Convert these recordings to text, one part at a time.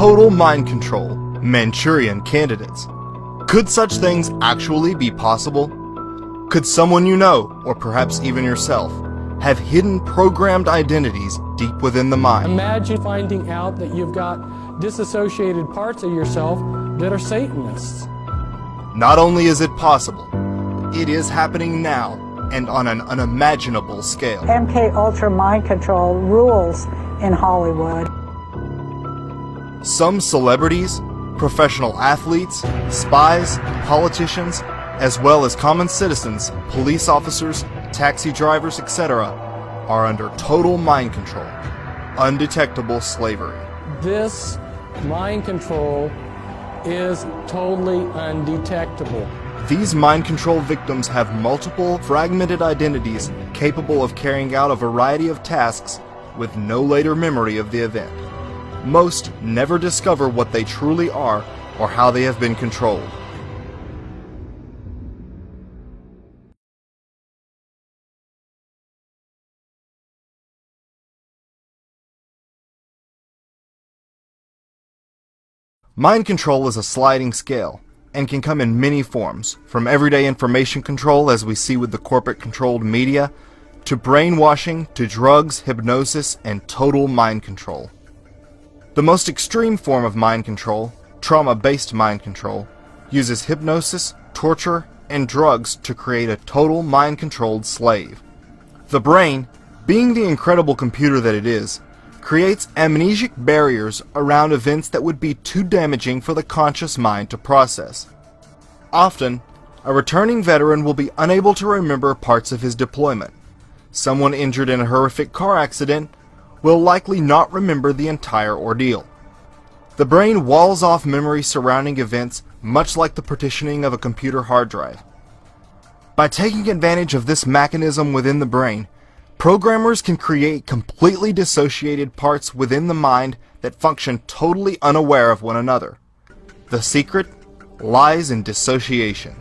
total mind control, Manchurian candidates. Could such things actually be possible? Could someone you know, or perhaps even yourself, have hidden programmed identities deep within the mind? Imagine finding out that you've got disassociated parts of yourself that are Satanists. Not only is it possible, it is happening now and on an unimaginable scale. MK Ultra mind control rules in Hollywood. Some celebrities, professional athletes, spies, politicians, as well as common citizens, police officers, taxi drivers, etc., are under total mind control, undetectable slavery. This mind control is totally undetectable. These mind control victims have multiple fragmented identities capable of carrying out a variety of tasks with no later memory of the event. Most never discover what they truly are or how they have been controlled. Mind control is a sliding scale and can come in many forms, from everyday information control as we see with the corporate-controlled media, to brainwashing, to drugs, hypnosis, and total mind control. The most extreme form of mind control, trauma-based mind control, uses hypnosis, torture, and drugs to create a total mind-controlled slave. The brain, being the incredible computer that it is, creates amnesic barriers around events that would be too damaging for the conscious mind to process. Often, a returning veteran will be unable to remember parts of his deployment. Someone injured in a horrific car accident will likely not remember the entire ordeal. The brain walls off memories surrounding events much like the partitioning of a computer hard drive. By taking advantage of this mechanism within the brain, programmers can create completely dissociated parts within the mind that function totally unaware of one another. The secret lies in dissociation.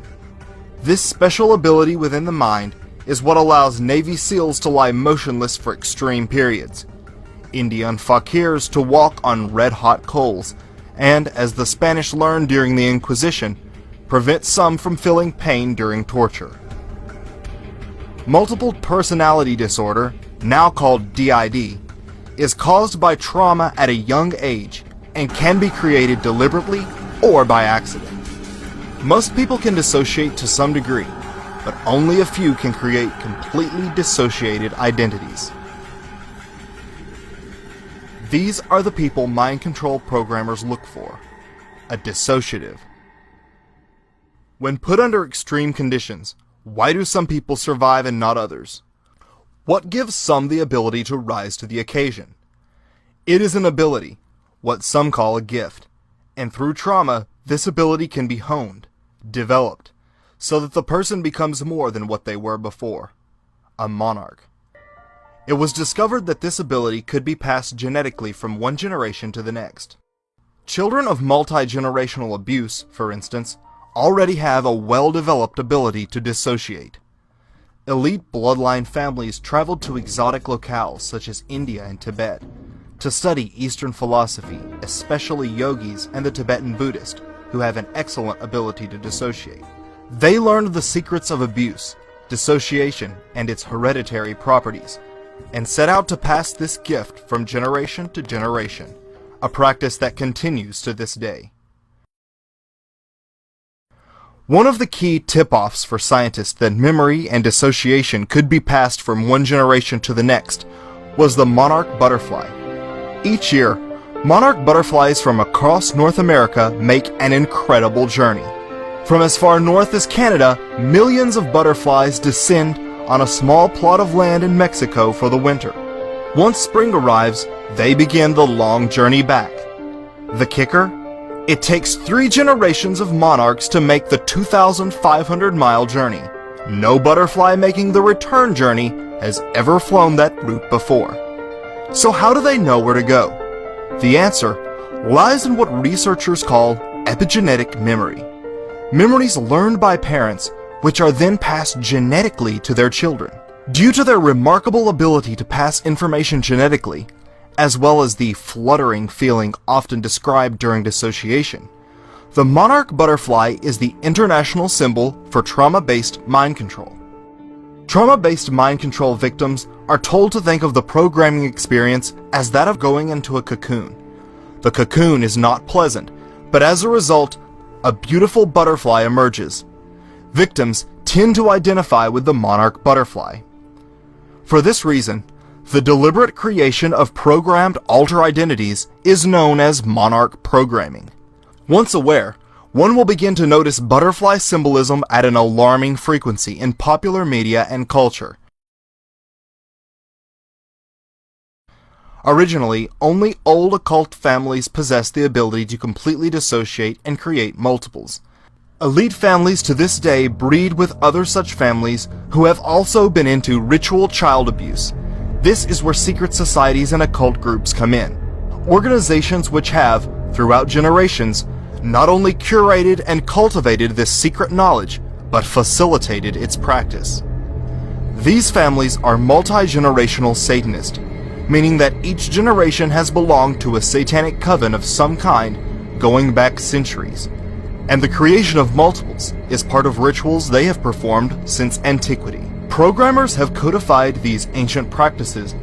This special ability within the mind is what allows Navy SEALs to lie motionless for extreme periods, Indian fakirs to walk on red-hot coals, and, as the Spanish learned during the Inquisition, prevent some from feeling pain during torture. Multiple personality disorder, now called DID, is caused by trauma at a young age and can be created deliberately or by accident. Most people can dissociate to some degree, but only a few can create completely dissociated identities. These are the people mind control programmers look for: a dissociative. When put under extreme conditions, why do some people survive and not others? What gives some the ability to rise to the occasion? It is an ability, what some call a gift, and through trauma, this ability can be honed, developed, so that the person becomes more than what they were before: a monarch. It was discovered that this ability could be passed genetically from one generation to the next. Children of multi-generational abuse, for instance, already have a well-developed ability to dissociate. Elite bloodline families traveled to exotic locales such as India and Tibet to study Eastern philosophy, especially yogis and the Tibetan Buddhist, who have an excellent ability to dissociate. They learned the secrets of abuse, dissociation, and its hereditary properties, and set out to pass this gift from generation to generation, a practice that continues to this day. One of the key tip-offs for scientists that memory and dissociation could be passed from one generation to the next was the monarch butterfly. Each year, monarch butterflies from across North America make an incredible journey. From as far north as Canada, millions of butterflies descend on a small plot of land in Mexico for the winter. Once spring arrives, they begin the long journey back. The kicker? It takes 3 generations of monarchs to make the 2,500-mile journey. No butterfly making the return journey has ever flown that route before. So how do they know where to go? The answer lies in what researchers call epigenetic memory. Memories learned by parents, which are then passed genetically to their children. Due to their remarkable ability to pass information genetically, as well as the fluttering feeling often described during dissociation. The monarch butterfly is the international symbol for trauma-based mind control. Trauma-based mind control victims are told to think of the programming experience as that of going into a cocoon. The cocoon is not pleasant, but as a result, a beautiful butterfly emerges. Victims tend to identify with the monarch butterfly. For this reason, the deliberate creation of programmed alter identities is known as monarch programming. Once aware, one will begin to notice butterfly symbolism at an alarming frequency in popular media and culture. Originally, only old occult families possessed the ability to completely dissociate and create multiples. Elite families to this day breed with other such families who have also been into ritual child abuse. This is where secret societies and occult groups come in. Organizations which have, throughout generations, not only curated and cultivated this secret knowledge, but facilitated its practice. These families are multi-generational Satanist, meaning that each generation has belonged to a satanic coven of some kind going back centuries, and the creation of multiples is part of rituals they have performed since antiquity. Programmers have codified these ancient practices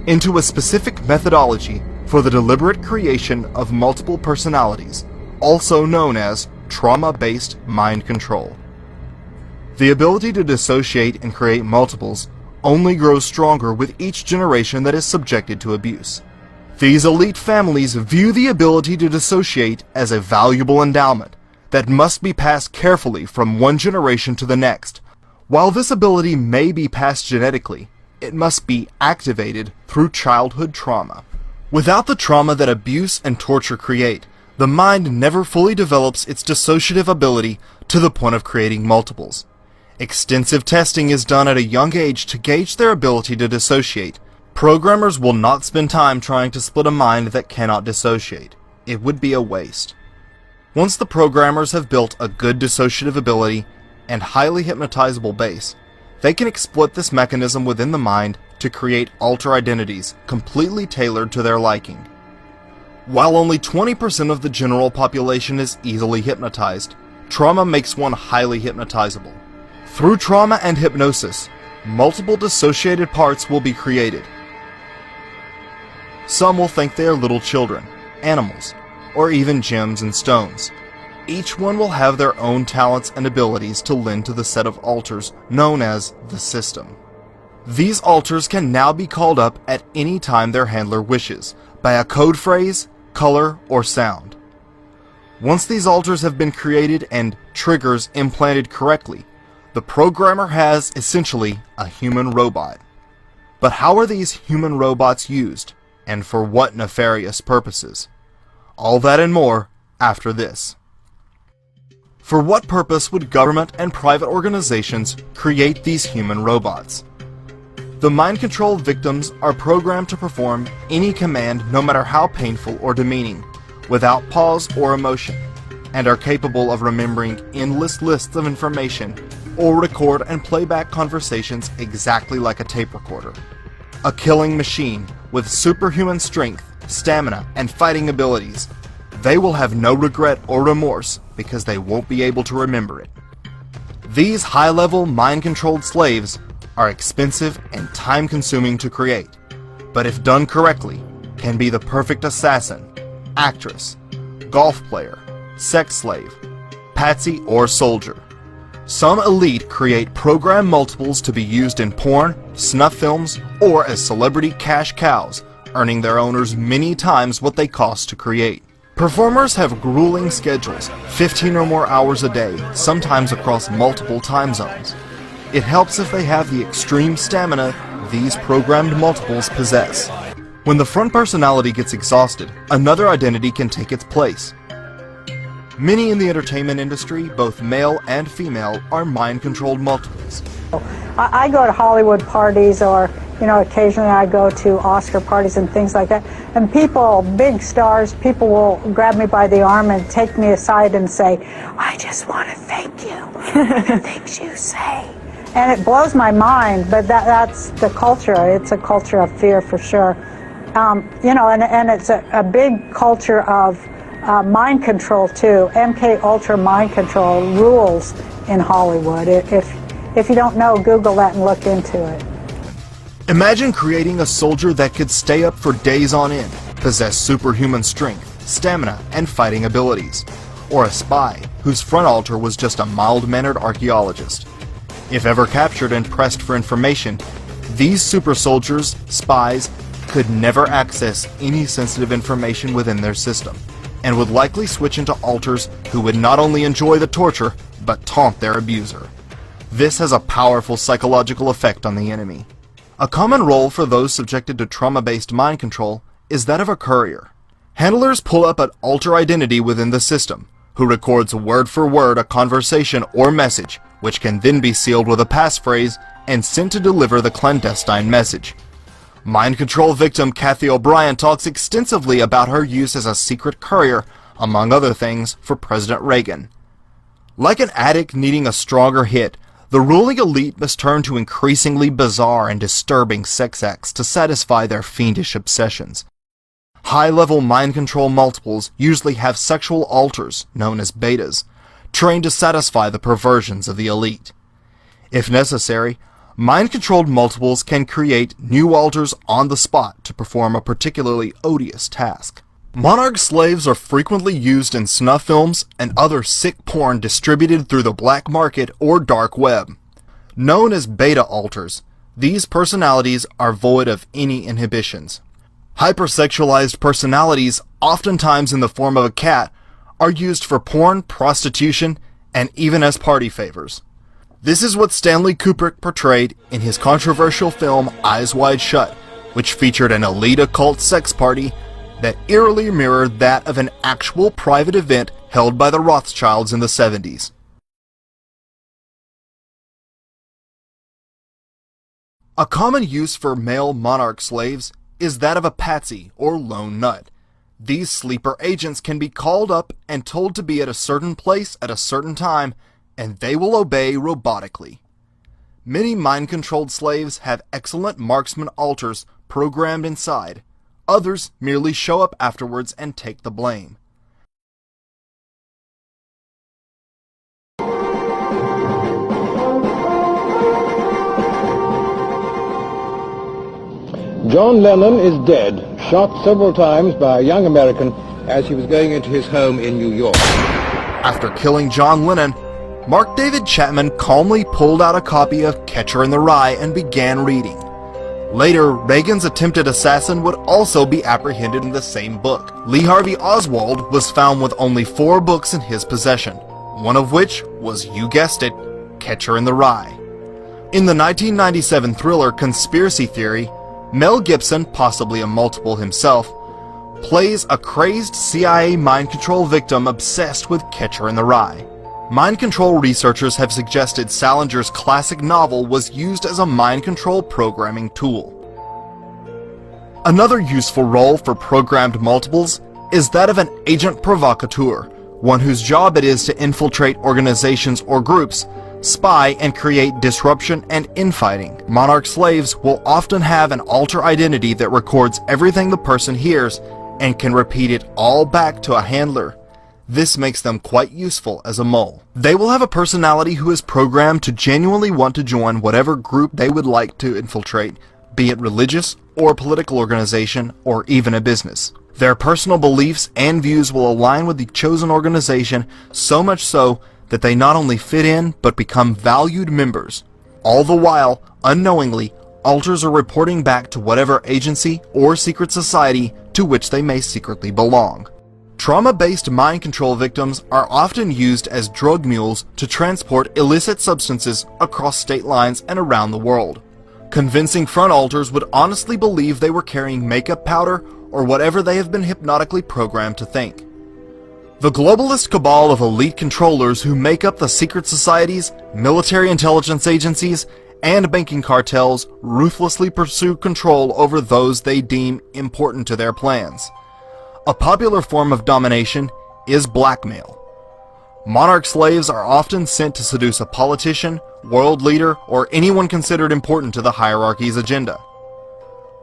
into a specific methodology for the deliberate creation of multiple personalities, also known as trauma-based mind control. The ability to dissociate and create multiples only grows stronger with each generation that is subjected to abuse. These elite families view the ability to dissociate as a valuable endowment that must be passed carefully from one generation to the next. While this ability may be passed genetically, it must be activated through childhood trauma. Without the trauma that abuse and torture create, the mind never fully develops its dissociative ability to the point of creating multiples. Extensive testing is done at a young age to gauge their ability to dissociate. Programmers will not spend time trying to split a mind that cannot dissociate. It would be a waste. Once the programmers have built a good dissociative ability and highly hypnotizable base, they can exploit this mechanism within the mind to create alter identities completely tailored to their liking. While only 20% of the general population is easily hypnotized, trauma makes one highly hypnotizable. Through trauma and hypnosis, multiple dissociated parts will be created. Some will think they are little children, animals, or even gems and stones. Each one will have their own talents and abilities to lend to the set of alters known as the system. These alters can now be called up at any time their handler wishes, by a code phrase, color, or sound. Once these alters have been created and triggers implanted correctly, the programmer has essentially a human robot. But how are these human robots used, and for what nefarious purposes? All that and more after this. For what purpose would government and private organizations create these human robots? The mind control victims are programmed to perform any command, no matter how painful or demeaning, without pause or emotion, and are capable of remembering endless lists of information or record and play back conversations exactly like a tape recorder. A killing machine with superhuman strength, stamina, and fighting abilities. They will have no regret or remorse because they won't be able to remember it. These high-level mind-controlled slaves are expensive and time-consuming to create, but if done correctly, can be the perfect assassin, actress, golf player, sex slave, patsy, or soldier. Some elite create program multiples to be used in porn, snuff films, or as celebrity cash cows, earning their owners many times what they cost to create. Performers have grueling schedules, 15 or more hours a day, sometimes across multiple time zones. It helps if they have the extreme stamina these programmed multiples possess. When the front personality gets exhausted, another identity can take its place. Many in the entertainment industry, both male and female, are mind-controlled multiples. I go to Hollywood parties, or occasionally I go to Oscar parties and things like that, and people, big stars, people will grab me by the arm and take me aside and say, "I just want to thank you for the things you say." And it blows my mind, but that's the culture. It's a culture of fear for sure. And it's a big culture of mind control too. MK Ultra mind control rules in Hollywood. If you don't know, Google that and look into it. Imagine creating a soldier that could stay up for days on end, possess superhuman strength, stamina, and fighting abilities. Or a spy whose front altar was just a mild-mannered archaeologist. If ever captured and pressed for information, these super soldiers, spies, could never access any sensitive information within their system, and would likely switch into alters who would not only enjoy the torture, but taunt their abuser. This has a powerful psychological effect on the enemy. A common role for those subjected to trauma-based mind control is that of a courier. Handlers pull up an alter identity within the system, who records word for word a conversation or message, which can then be sealed with a passphrase and sent to deliver the clandestine message. Mind control victim Kathy O'Brien talks extensively about her use as a secret courier, among other things, for President Reagan. Like an addict needing a stronger hit, the ruling elite must turn to increasingly bizarre and disturbing sex acts to satisfy their fiendish obsessions. High-level mind control multiples usually have sexual alters, known as betas, trained to satisfy the perversions of the elite. If necessary, mind-controlled multiples can create new alters on the spot to perform a particularly odious task. Monarch slaves are frequently used in snuff films and other sick porn distributed through the black market or dark web. Known as beta alters, these personalities are void of any inhibitions. Hypersexualized personalities, oftentimes in the form of a cat, are used for porn, prostitution, and even as party favors. This is what Stanley Kubrick portrayed in his controversial film Eyes Wide Shut, which featured an elite occult sex party that eerily mirrored that of an actual private event held by the Rothschilds in the 70s. A common use for male monarch slaves is that of a patsy or lone nut. These sleeper agents can be called up and told to be at a certain place at a certain time, and they will obey robotically. Many mind-controlled slaves have excellent marksman alters programmed inside. Others merely show up afterwards and take the blame. John Lennon is dead, shot several times by a young American as he was going into his home in New York. After killing John Lennon, Mark David Chapman calmly pulled out a copy of Catcher in the Rye and began reading. Later, Reagan's attempted assassin would also be apprehended in the same book. Lee Harvey Oswald was found with only 4 books in his possession, one of which was, you guessed it, Catcher in the Rye. In the 1997 thriller Conspiracy Theory, Mel Gibson, possibly a multiple himself, plays a crazed CIA mind control victim obsessed with Catcher in the Rye. Mind control researchers have suggested Salinger's classic novel was used as a mind control programming tool. Another useful role for programmed multiples is that of an agent provocateur, one whose job it is to infiltrate organizations or groups, spy and create disruption and infighting. Monarch slaves will often have an alter identity that records everything the person hears and can repeat it all back to a handler. This makes them quite useful as a mole. They will have a personality who is programmed to genuinely want to join whatever group they would like to infiltrate, be it religious or a political organization or even a business. Their personal beliefs and views will align with the chosen organization, so much so that they not only fit in but become valued members. All the while, unknowingly, alters are reporting back to whatever agency or secret society to which they may secretly belong. Trauma-based mind control victims are often used as drug mules to transport illicit substances across state lines and around the world. Convincing front alters would honestly believe they were carrying makeup powder or whatever they have been hypnotically programmed to think. The globalist cabal of elite controllers who make up the secret societies, military intelligence agencies, and banking cartels ruthlessly pursue control over those they deem important to their plans. A popular form of domination is blackmail. Monarch slaves are often sent to seduce a politician, world leader, or anyone considered important to the hierarchy's agenda.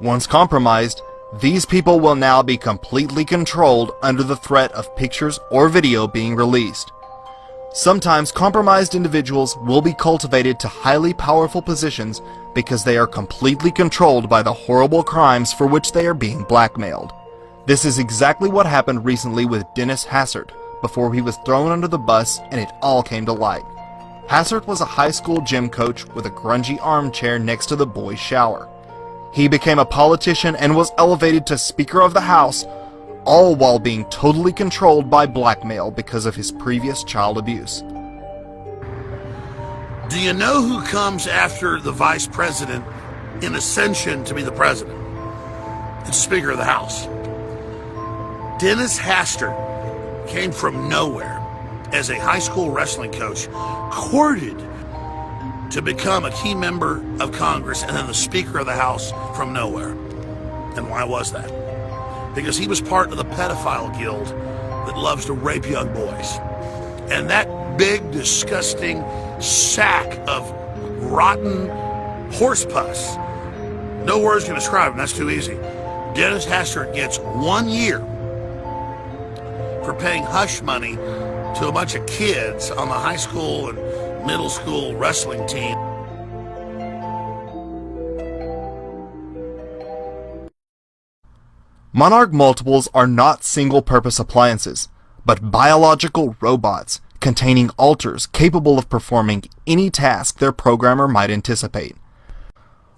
Once compromised, These people will now be completely controlled under the threat of pictures or video being released. Sometimes compromised individuals will be cultivated to highly powerful positions because they are completely controlled by the horrible crimes for which they are being blackmailed. This is exactly what happened recently with Dennis Hassert before he was thrown under the bus and it all came to light. Hassert was a high school gym coach with a grungy armchair next to the boys' shower. He became a politician and was elevated to Speaker of the House, all while being totally controlled by blackmail because of his previous child abuse. Do you know who comes after the vice president in ascension to be the president? It's Speaker of the House. Dennis Hastert came from nowhere as a high school wrestling coach, courted to become a key member of Congress and then the Speaker of the House from nowhere. And why was that? Because he was part of the pedophile guild that loves to rape young boys. And that big, disgusting sack of rotten horse pus, no words can describe him, that's too easy. Dennis Hastert gets 1 year for paying hush money to a bunch of kids on the high school and middle school wrestling team. Monarch multiples are not single-purpose appliances, but biological robots containing alters capable of performing any task their programmer might anticipate.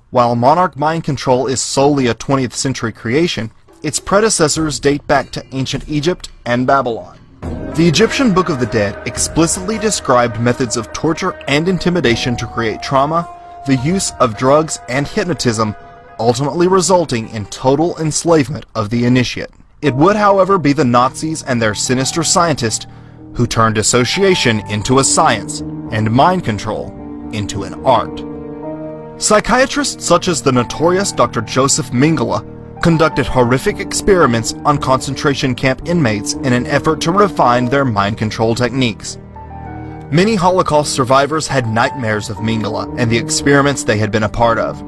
While Monarch mind control is solely a 20th century creation, its predecessors date back to ancient Egypt and Babylon. The Egyptian Book of the Dead explicitly described methods of torture and intimidation to create trauma, the use of drugs and hypnotism, ultimately resulting in total enslavement of the initiate. It would, however, be the Nazis and their sinister scientist who turned dissociation into a science and mind control into an art. Psychiatrists such as the notorious Dr. Joseph Mengele conducted horrific experiments on concentration camp inmates in an effort to refine their mind control techniques. Many Holocaust survivors had nightmares of Mengele and the experiments they had been a part of.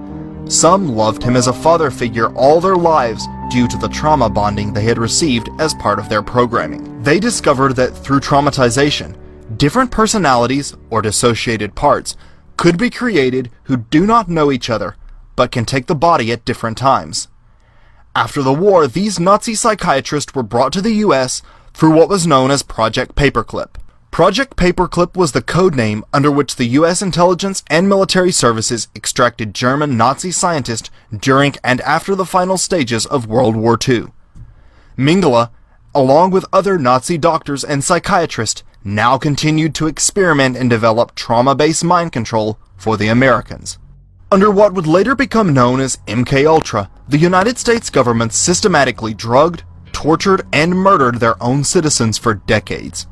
Some loved him as a father figure all their lives due to the trauma bonding they had received as part of their programming. They discovered that through traumatization, different personalities or dissociated parts could be created who do not know each other but can take the body at different times. After the war, these Nazi psychiatrists were brought to the US through what was known as Project Paperclip. Project Paperclip was the code name under which the US intelligence and military services extracted German Nazi scientists during and after the final stages of World War II. Mengele, along with other Nazi doctors and psychiatrists, now continued to experiment and develop trauma-based mind control for the Americans. Under what would later become known as MKUltra, the United States government systematically drugged, tortured, and murdered their own citizens for decades.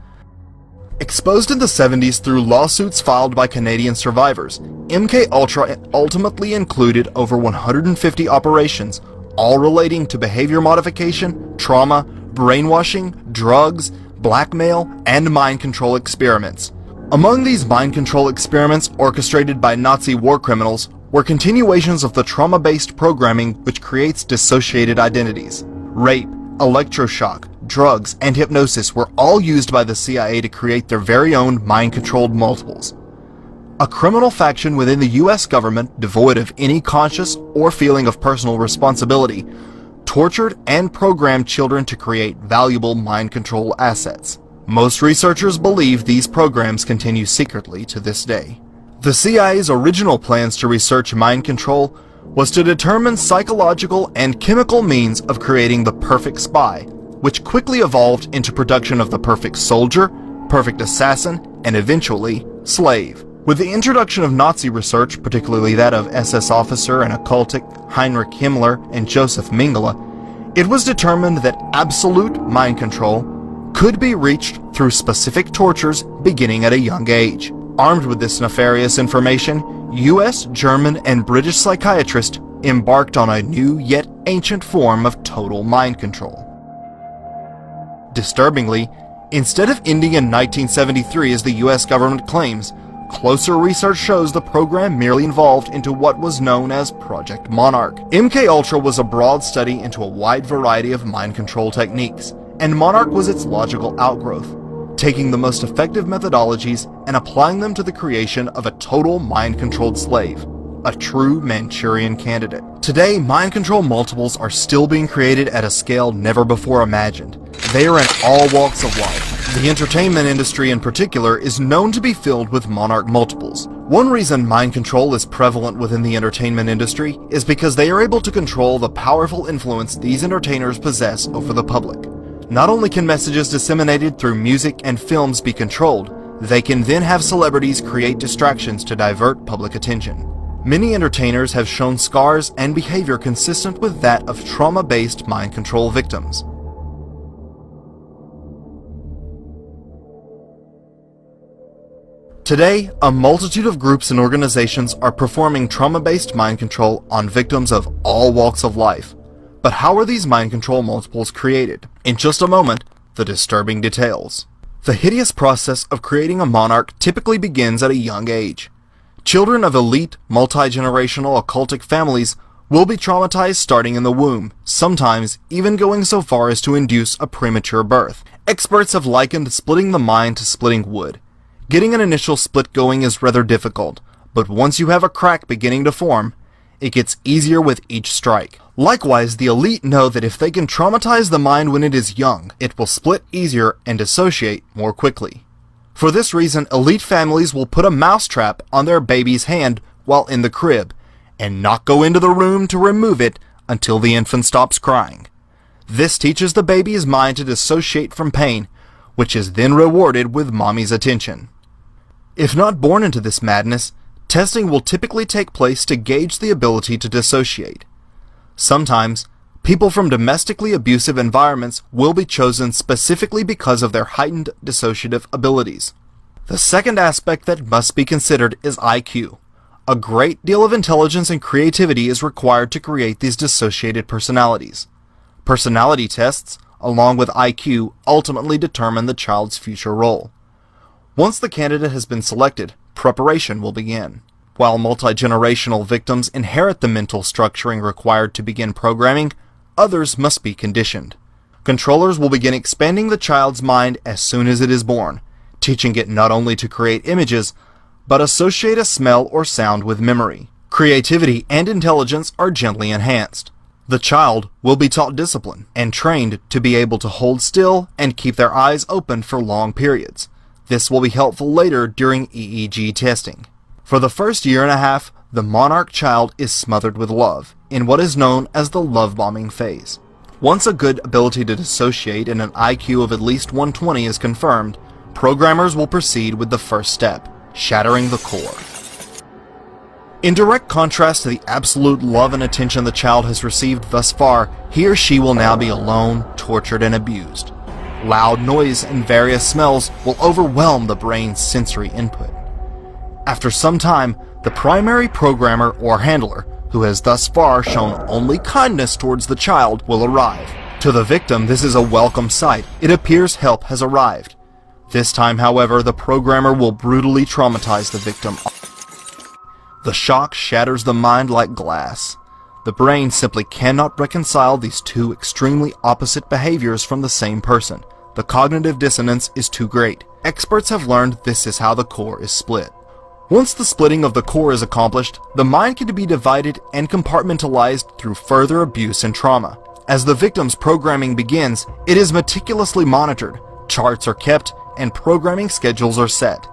Exposed in the 70s through lawsuits filed by Canadian survivors, MKUltra ultimately included over 150 operations, all relating to behavior modification, trauma, brainwashing, drugs, blackmail, and mind control experiments. Among these mind control experiments orchestrated by Nazi war criminals were continuations of the trauma-based programming which creates dissociated identities. Rape, electroshock, drugs, and hypnosis were all used by the CIA to create their very own mind-controlled multiples. A criminal faction within the US government, devoid of any conscious or feeling of personal responsibility, tortured and programmed children to create valuable mind control assets. Most researchers believe these programs continue secretly to this day. The CIA's original plans to research mind control was to determine psychological and chemical means of creating the perfect spy, which quickly evolved into production of the perfect soldier, perfect assassin, and eventually, slave. With the introduction of Nazi research, particularly that of SS officer and occultic Heinrich Himmler and Joseph Mengele, it was determined that absolute mind control could be reached through specific tortures beginning at a young age. Armed with this nefarious information, US, German, and British psychiatrists embarked on a new yet ancient form of total mind control. Disturbingly, instead of ending in 1973 as the US government claims, Closer research shows the program merely evolved into what was known as Project Monarch. MKUltra was a broad study into a wide variety of mind control techniques, and Monarch was its logical outgrowth, taking the most effective methodologies and applying them to the creation of a total mind-controlled slave, a true Manchurian candidate. Today, mind control multiples are still being created at a scale never before imagined. They are in all walks of life. The entertainment industry in particular is known to be filled with Monarch multiples. One reason mind control is prevalent within the entertainment industry is because they are able to control the powerful influence these entertainers possess over the public. Not only can messages disseminated through music and films be controlled, they can then have celebrities create distractions to divert public attention. Many entertainers have shown scars and behavior consistent with that of trauma-based mind control victims. Today, a multitude of groups and organizations are performing trauma-based mind control on victims of all walks of life. But how are these mind control multiples created? In just a moment, the disturbing details. The hideous process of creating a monarch typically begins at a young age. Children of elite, multi-generational occultic families will be traumatized starting in the womb, sometimes even going so far as to induce a premature birth. Experts have likened splitting the mind to splitting wood. Getting an initial split going is rather difficult, but once you have a crack beginning to form, it gets easier with each strike. Likewise, the elite know that if they can traumatize the mind when it is young, it will split easier and dissociate more quickly. For this reason, elite families will put a mousetrap on their baby's hand while in the crib, and not go into the room to remove it until the infant stops crying. This teaches the baby's mind to dissociate from pain, which is then rewarded with mommy's attention. If not born into this madness, testing will typically take place to gauge the ability to dissociate. Sometimes, people from domestically abusive environments will be chosen specifically because of their heightened dissociative abilities. The second aspect that must be considered is IQ. A great deal of intelligence and creativity is required to create these dissociated personalities. Personality tests, along with IQ, ultimately determine the child's future role. Once the candidate has been selected, preparation will begin. While multi-generational victims inherit the mental structuring required to begin programming, others must be conditioned. Controllers will begin expanding the child's mind as soon as it is born, teaching it not only to create images, but associate a smell or sound with memory. Creativity and intelligence are gently enhanced. The child will be taught discipline and trained to be able to hold still and keep their eyes open for long periods. This will be helpful later during EEG testing. For the first year and a half, the monarch child is smothered with love, in what is known as the love bombing phase. Once a good ability to dissociate and an IQ of at least 120 is confirmed, programmers will proceed with the first step, shattering the core. In direct contrast to the absolute love and attention the child has received thus far, he or she will now be alone, tortured, and abused. Loud noise and various smells will overwhelm the brain's sensory input. After some time, the primary programmer or handler, who has thus far shown only kindness towards the child, will arrive. To the victim, this is a welcome sight. It appears help has arrived. This time, however, the programmer will brutally traumatize the victim. The shock shatters the mind like glass. The brain simply cannot reconcile these two extremely opposite behaviors from the same person. The cognitive dissonance is too great. Experts have learned this is how the core is split. Once the splitting of the core is accomplished, the mind can be divided and compartmentalized through further abuse and trauma. As the victim's programming begins, it is meticulously monitored, charts are kept, and programming schedules are set.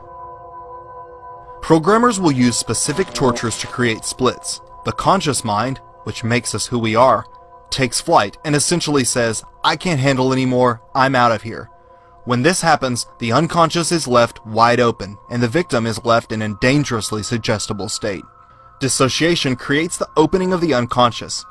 Programmers will use specific tortures to create splits. The conscious mind, which makes us who we are, takes flight and essentially says, "I can't handle anymore, I'm out of here." When this happens, the unconscious is left wide open, and the victim is left in a dangerously suggestible state. Dissociation creates the opening of the unconscious.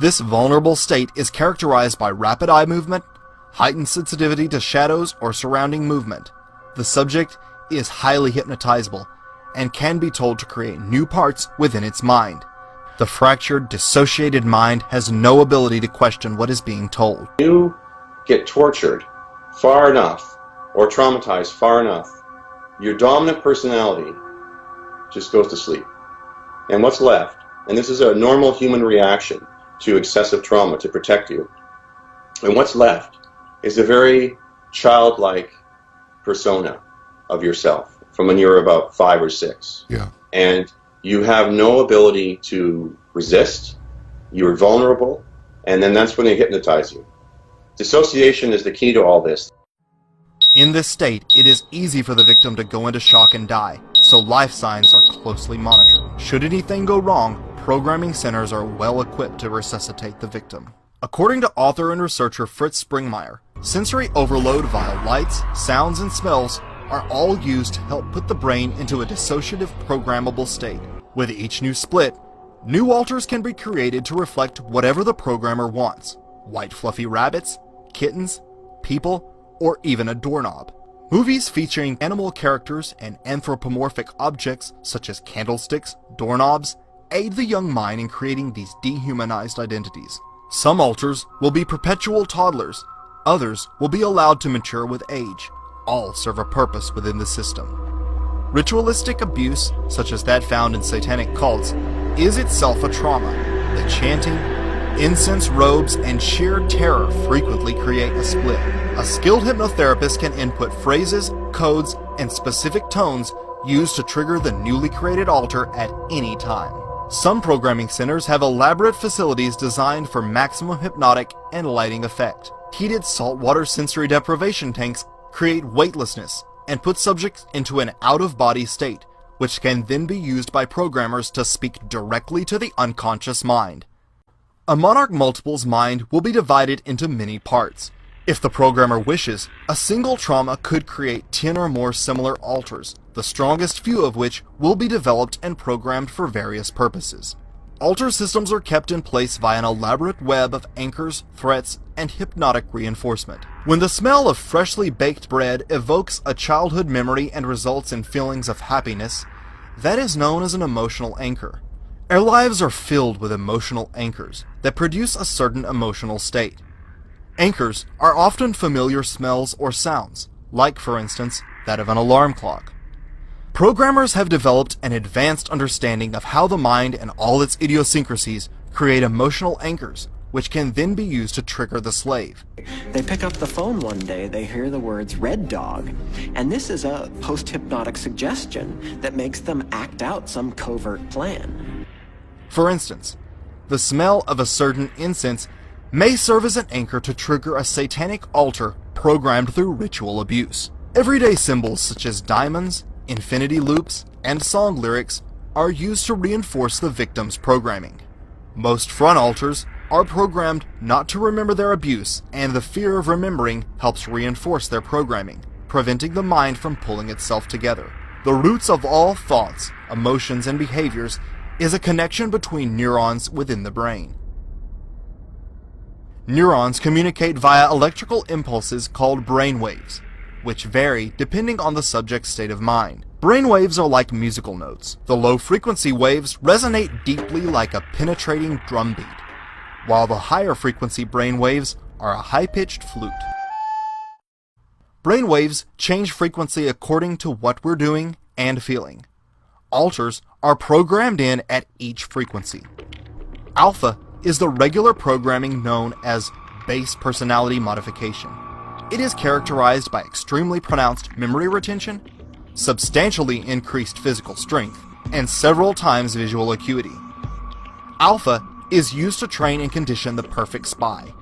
This vulnerable state is characterized by rapid eye movement, heightened sensitivity to shadows or surrounding movement. The subject is highly hypnotizable, and can be told to create new parts within its mind. The fractured, dissociated mind has no ability to question what is being told. You get tortured far enough, or traumatized far enough, your dominant personality just goes to sleep. And what's left, and this is a normal human reaction to excessive trauma to protect you, and what's left is a very childlike persona of yourself from when you were about 5 or 6. Yeah. And you have no ability to resist, you're vulnerable, and then that's when they hypnotize you. Dissociation is the key to all this. In this state, it is easy for the victim to go into shock and die, so life signs are closely monitored. Should anything go wrong, programming centers are well equipped to resuscitate the victim. According to author and researcher Fritz Springmeier, sensory overload via lights, sounds, and smells are all used to help put the brain into a dissociative programmable state. With each new split, new alters can be created to reflect whatever the programmer wants: white fluffy rabbits, kittens, people, or even a doorknob. Movies featuring animal characters and anthropomorphic objects such as candlesticks, doorknobs, aid the young mind in creating these dehumanized identities. Some alters will be perpetual toddlers, others will be allowed to mature with age. All serve a purpose within the system. Ritualistic abuse, such as that found in satanic cults, is itself a trauma. The chanting, incense robes, and sheer terror frequently create a split. A skilled hypnotherapist can input phrases, codes, and specific tones used to trigger the newly created alter at any time. Some programming centers have elaborate facilities designed for maximum hypnotic and lighting effect. Heated saltwater sensory deprivation tanks create weightlessness and put subjects into an out-of-body state, which can then be used by programmers to speak directly to the unconscious mind. A Monarch multiple's mind will be divided into many parts. If the programmer wishes, a single trauma could create 10 or more similar alters, the strongest few of which will be developed and programmed for various purposes. Alter systems are kept in place via an elaborate web of anchors, threats, and hypnotic reinforcement. When the smell of freshly baked bread evokes a childhood memory and results in feelings of happiness, that is known as an emotional anchor. Our lives are filled with emotional anchors that produce a certain emotional state. Anchors are often familiar smells or sounds, like, for instance, that of an alarm clock. Programmers have developed an advanced understanding of how the mind and all its idiosyncrasies create emotional anchors, which can then be used to trigger the slave. They pick up the phone one day, they hear the words "red dog," and this is a post-hypnotic suggestion that makes them act out some covert plan. For instance, the smell of a certain incense may serve as an anchor to trigger a satanic altar programmed through ritual abuse. Everyday symbols such as diamonds, infinity loops, and song lyrics are used to reinforce the victim's programming. Most front altars are programmed not to remember their abuse, and the fear of remembering helps reinforce their programming, preventing the mind from pulling itself together. The roots of all thoughts, emotions, and behaviors is a connection between neurons within the brain. Neurons communicate via electrical impulses called brainwaves, which vary depending on the subject's state of mind. Brainwaves are like musical notes. The low-frequency waves resonate deeply like a penetrating drum beat, while the higher-frequency brainwaves are a high-pitched flute. Brainwaves change frequency according to what we're doing and feeling. Alters are programmed in at each frequency. Alpha is the regular programming known as base personality modification. It is characterized by extremely pronounced memory retention, substantially increased physical strength, and several times visual acuity. Alpha is used to train and condition the perfect spy.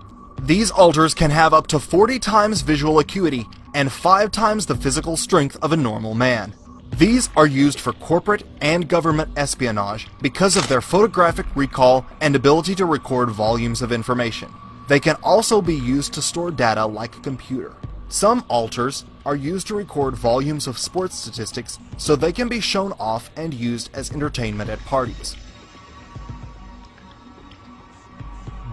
These alters can have up to 40 times visual acuity and 5 times the physical strength of a normal man. These are used for corporate and government espionage because of their photographic recall and ability to record volumes of information. They can also be used to store data like a computer. Some alters are used to record volumes of sports statistics so they can be shown off and used as entertainment at parties.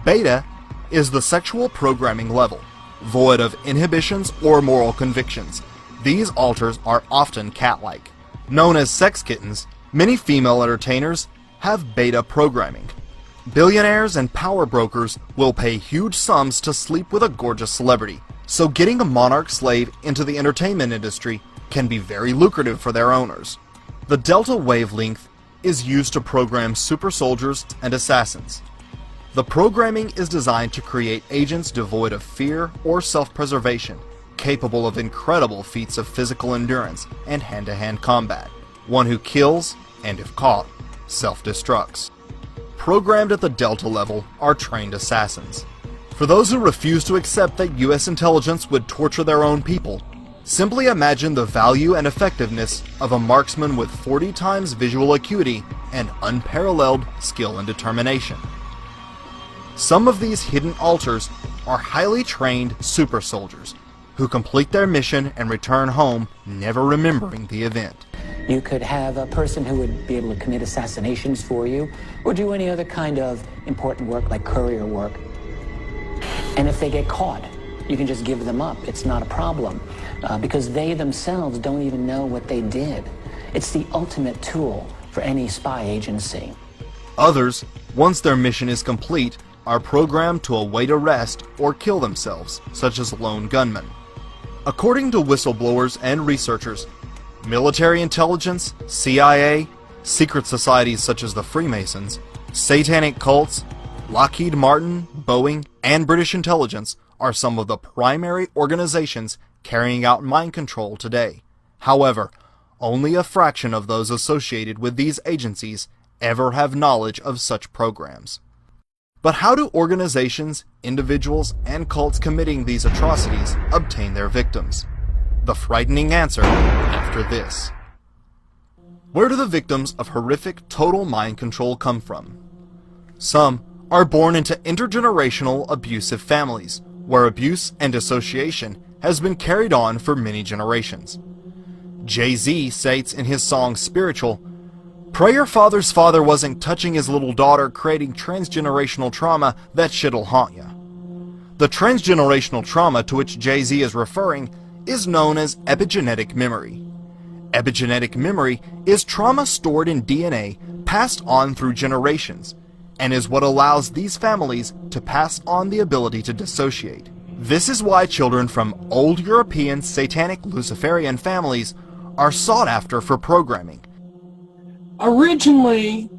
Beta is the sexual programming level, void of inhibitions or moral convictions. These alters are often cat-like. Known as sex kittens, many female entertainers have beta programming. Billionaires and power brokers will pay huge sums to sleep with a gorgeous celebrity, so getting a Monarch slave into the entertainment industry can be very lucrative for their owners. The delta wavelength is used to program super soldiers and assassins. The programming is designed to create agents devoid of fear or self-preservation, capable of incredible feats of physical endurance and hand-to-hand combat. One who kills, and if caught, self-destructs. Programmed at the Delta level are trained assassins. For those who refuse to accept that US intelligence would torture their own people, simply imagine the value and effectiveness of a marksman with 40 times visual acuity and unparalleled skill and determination. Some of these hidden alters are highly trained super soldiers who complete their mission and return home never remembering the event. You could have a person who would be able to commit assassinations for you or do any other kind of important work like courier work. And if they get caught, you can just give them up. It's not a problem because they themselves don't even know what they did. It's the ultimate tool for any spy agency. Others, once their mission is complete, are programmed to await arrest or kill themselves, such as lone gunmen. According to whistleblowers and researchers, military intelligence, CIA, secret societies such as the Freemasons, satanic cults, Lockheed Martin, Boeing, and British intelligence are some of the primary organizations carrying out mind control today. However, only a fraction of those associated with these agencies ever have knowledge of such programs. But how do organizations, individuals, and cults committing these atrocities obtain their victims? The frightening answer after this. Where do the victims of horrific total mind control come from? Some are born into intergenerational abusive families, where abuse and dissociation has been carried on for many generations. Jay-Z states in his song Spiritual, "Pray your father's father wasn't touching his little daughter, creating transgenerational trauma, that shit'll haunt ya." The transgenerational trauma to which Jay-Z is referring is known as epigenetic memory. Epigenetic memory is trauma stored in DNA passed on through generations, and is what allows these families to pass on the ability to dissociate. This is why children from old European satanic Luciferian families are sought after for programming. Originally,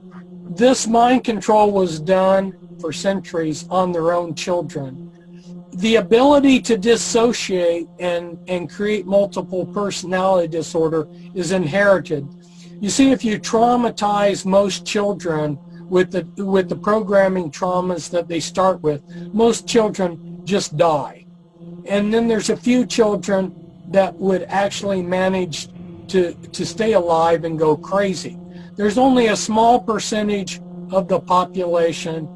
this mind control was done for centuries on their own children. The ability to dissociate and create multiple personality disorder is inherited. You see, if you traumatize most children with the programming traumas that they start with, most children just die. And then there's a few children that would actually manage to stay alive and go crazy. There's only a small percentage of the population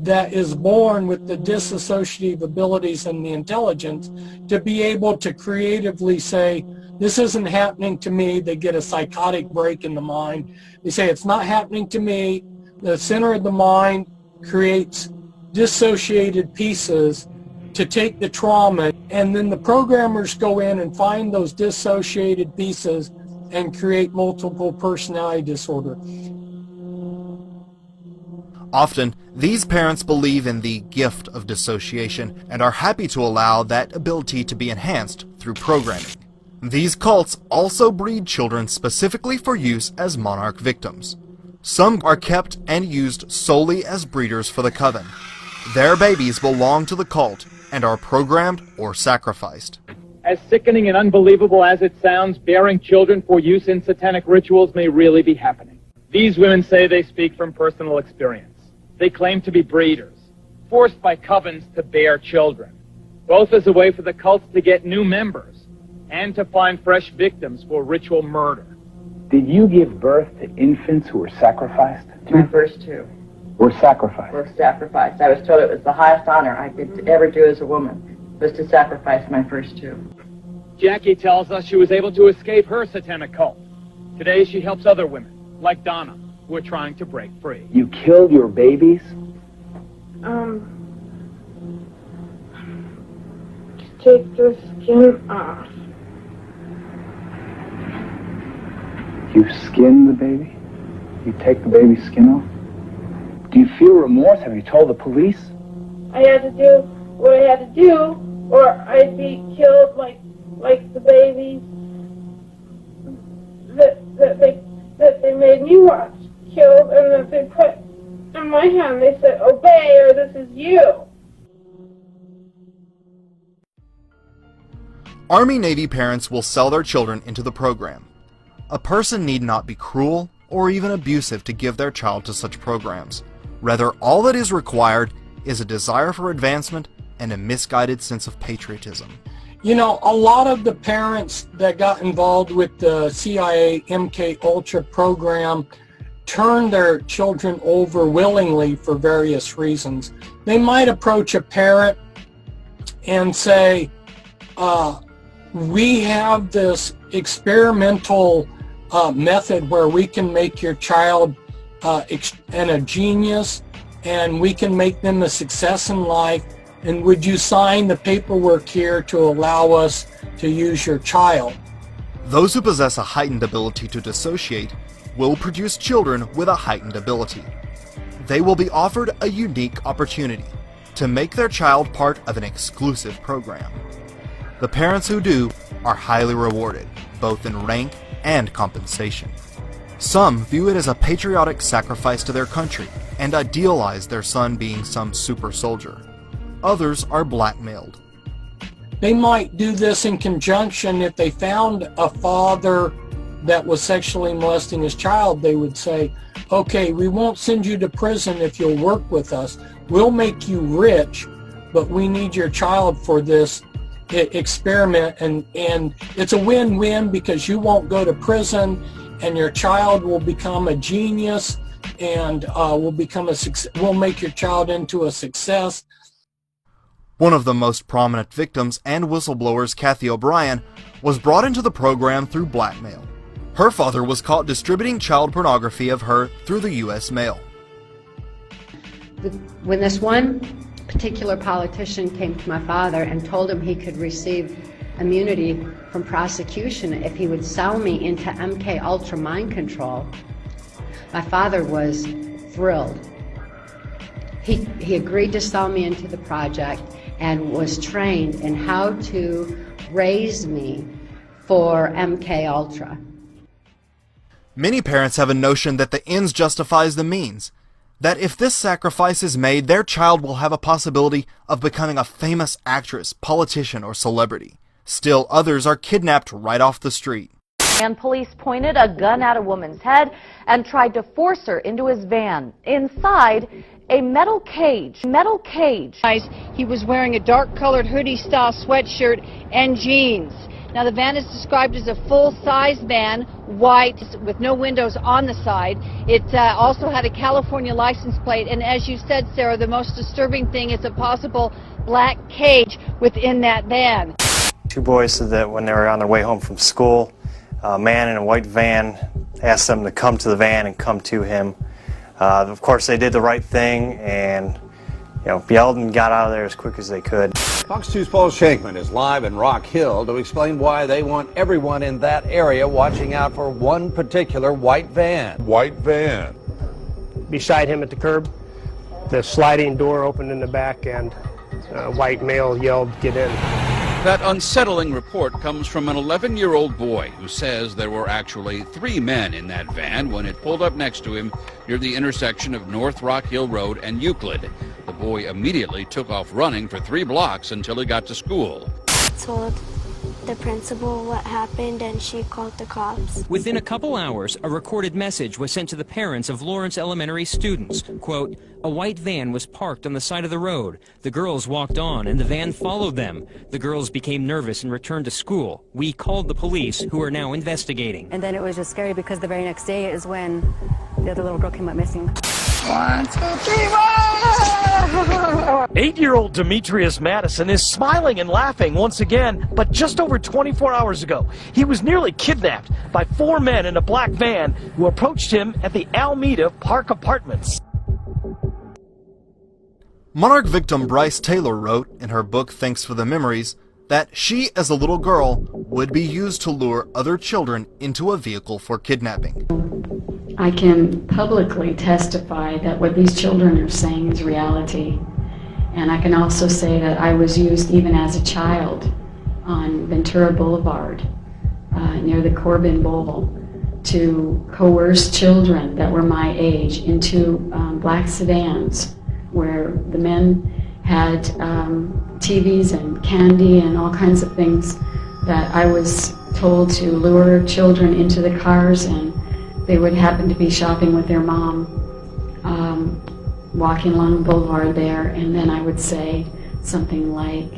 that is born with the disassociative abilities and the intelligence to be able to creatively say, this isn't happening to me. They get a psychotic break in the mind. They say, it's not happening to me. The center of the mind creates dissociated pieces to take the trauma, and then the programmers go in and find those dissociated pieces and create multiple personality disorder. Often, these parents believe in the gift of dissociation and are happy to allow that ability to be enhanced through programming. These cults also breed children specifically for use as Monarch victims. Some are kept and used solely as breeders for the coven. Their babies belong to the cult and are programmed or sacrificed. As sickening and unbelievable as it sounds, bearing children for use in satanic rituals may really be happening. These women say they speak from personal experience. They claim to be breeders, forced by covens to bear children, both as a way for the cults to get new members and to find fresh victims for ritual murder. Did you give birth to infants who were sacrificed? My first two. Were sacrificed? Were sacrificed. I was told it was the highest honor I could ever do as a woman, was to sacrifice my first two. Jackie tells us she was able to escape her satanic cult. Today she helps other women, like Donna, who are trying to break free. You killed your babies? Take the skin off. You skin the baby? You take the baby's skin off? Do you feel remorse? Have you told the police? I had to do what I had to do, or I'd be killed like the babies that they made me watch, killed, and that they put in my hand, they said, obey or this is you. Army-Navy parents will sell their children into the program. A person need not be cruel or even abusive to give their child to such programs. Rather, all that is required is a desire for advancement and a misguided sense of patriotism. You know, a lot of the parents that got involved with the CIA MK program turned their children over willingly for various reasons. They might approach a parent and say, we have this experimental method where we can make your child a genius, and we can make them a success in life, and would you sign the paperwork here to allow us to use your child? Those who possess a heightened ability to dissociate will produce children with a heightened ability. They will be offered a unique opportunity to make their child part of an exclusive program. The parents who do are highly rewarded, both in rank and compensation. Some view it as a patriotic sacrifice to their country and idealize their son being some super soldier. Others are blackmailed. They might do this in conjunction. If they found a father that was sexually molesting his child, they would say, okay, we won't send you to prison if you'll work with us. We'll make you rich, but we need your child for this experiment, and it's a win-win because you won't go to prison and your child will become a genius and we'll make your child into a success. One of the most prominent victims and whistleblowers, Kathy O'Brien, was brought into the program through blackmail. Her father was caught distributing child pornography of her through the U.S. mail. When this one particular politician came to my father and told him he could receive immunity from prosecution if he would sell me into MK mind control, my father was thrilled. He agreed to sell me into the project and was trained in how to raise me for MK. Many parents have a notion that the ends justifies the means, that if this sacrifice is made, their child will have a possibility of becoming a famous actress, politician, or celebrity. Still, others are kidnapped right off the street. And police pointed a gun at a woman's head and tried to force her into his van. Inside, a metal cage. He was wearing a dark-colored hoodie-style sweatshirt and jeans. Now, the van is described as a full-size van, white, with no windows on the side. It also had a California license plate, and as you said, Sarah, the most disturbing thing is a possible black cage within that van. Two boys said that when they were on their way home from school, a man in a white van asked them to come to the van and come to him. Of course, they did the right thing and yelled and got out of there as quick as they could. Fox 2's Paul Shankman is live in Rock Hill to explain why they want everyone in that area watching out for one particular white van. White van. Beside him at the curb, the sliding door opened in the back and a white male yelled, "Get in." That unsettling report comes from an 11-year-old boy who says there were actually 3 men in that van when it pulled up next to him near the intersection of North Rock Hill Road and Euclid. The boy immediately took off running for 3 blocks until he got to school. Told the principal what happened and she called the cops. Within a couple hours, a recorded message was sent to the parents of Lawrence Elementary students. Quote, "A white van was parked on the side of the road. The girls walked on and the van followed them. The girls became nervous and returned to school. We called the police, who are now investigating." And then it was just scary because the very next day is when the other little girl came up missing. 1, 2, 3, 8-year-old Demetrius Madison is smiling and laughing once again, but just over 24 hours ago, he was nearly kidnapped by 4 men in a black van who approached him at the Alameda Park Apartments. Monarch victim Bryce Taylor wrote in her book Thanks for the Memories that she, as a little girl, would be used to lure other children into a vehicle for kidnapping. I can publicly testify that what these children are saying is reality. And I can also say that I was used even as a child on Ventura Boulevard near the Corbin Bowl to coerce children that were my age into black sedans where the men had TVs and candy and all kinds of things that I was told to lure children into the cars, and they would happen to be shopping with their mom, walking along the boulevard there, and then I would say something like,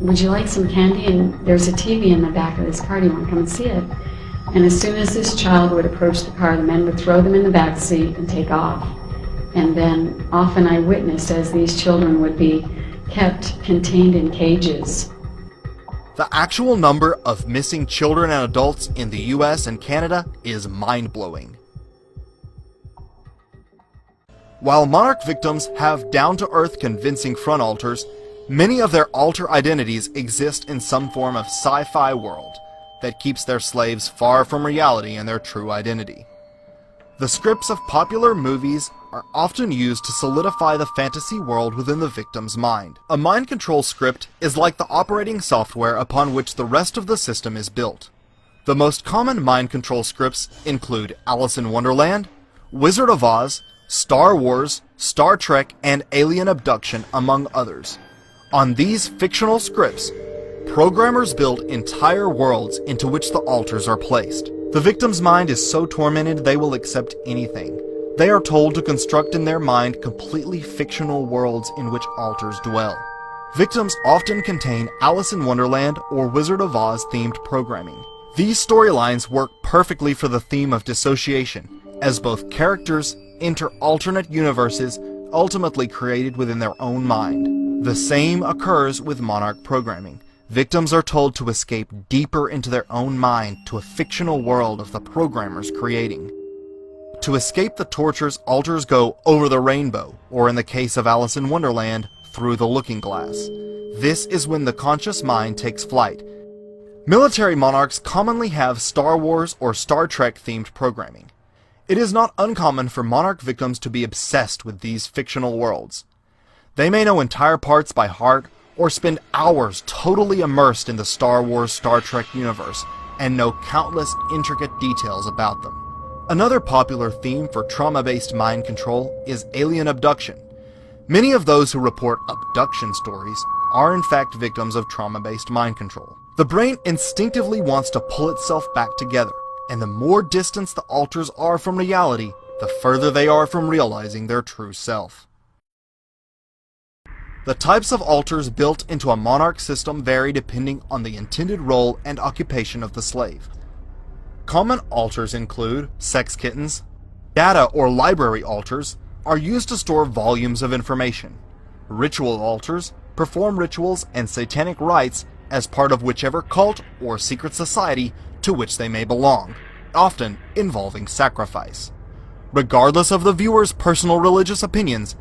would you like some candy? And there's a TV in the back of this car, do you want to come and see it? And as soon as this child would approach the car, the men would throw them in the back seat and take off. And then often I witnessed as these children would be kept contained in cages. The actual number of missing children and adults in the US and Canada is mind-blowing. While Monarch victims have down-to-earth convincing front alters, many of their alter identities exist in some form of sci-fi world that keeps their slaves far from reality and their true identity. The scripts of popular movies are often used to solidify the fantasy world within the victim's mind. A mind control script is like the operating software upon which the rest of the system is built. The most common mind control scripts include Alice in Wonderland, Wizard of Oz, Star Wars, Star Trek, and Alien Abduction, among others. On these fictional scripts, programmers build entire worlds into which the alters are placed. The victim's mind is so tormented they will accept anything. They are told to construct in their mind completely fictional worlds in which alters dwell. Victims often contain Alice in Wonderland or Wizard of Oz themed programming. These storylines work perfectly for the theme of dissociation, as both characters enter alternate universes ultimately created within their own mind. The same occurs with Monarch programming. Victims are told to escape deeper into their own mind to a fictional world of the programmers creating. To escape the tortures, alters go over the rainbow, or in the case of Alice in Wonderland, through the looking glass. This is when the conscious mind takes flight. Military monarchs commonly have Star Wars or Star Trek themed programming. It is not uncommon for Monarch victims to be obsessed with these fictional worlds. They may know entire parts by heart, or spend hours totally immersed in the Star Wars, Star Trek universe, and know countless intricate details about them. Another popular theme for trauma-based mind control is alien abduction. Many of those who report abduction stories are in fact victims of trauma-based mind control. The brain instinctively wants to pull itself back together, and the more distance the alters are from reality, the further they are from realizing their true self. The types of alters built into a Monarch system vary depending on the intended role and occupation of the slave. Common alters include sex kittens. Data or library alters are used to store volumes of information. Ritual alters perform rituals and satanic rites as part of whichever cult or secret society to which they may belong, often involving sacrifice. Regardless of the viewer's personal religious opinions,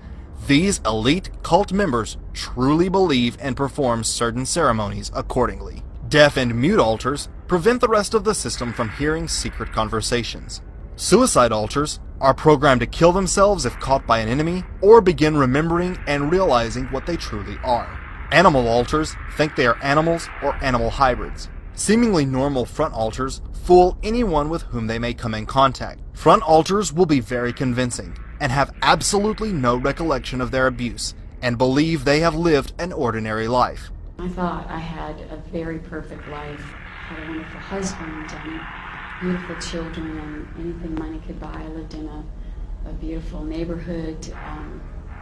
these elite cult members truly believe and perform certain ceremonies accordingly. Deaf and mute alters prevent the rest of the system from hearing secret conversations. Suicide alters are programmed to kill themselves if caught by an enemy, or begin remembering and realizing what they truly are. Animal alters think they are animals or animal hybrids. Seemingly normal front alters fool anyone with whom they may come in contact. Front alters will be very convincing, and have absolutely no recollection of their abuse, and believe they have lived an ordinary life. I thought I had a very perfect life, had a wonderful husband and beautiful children and anything money could buy. I lived in a beautiful neighborhood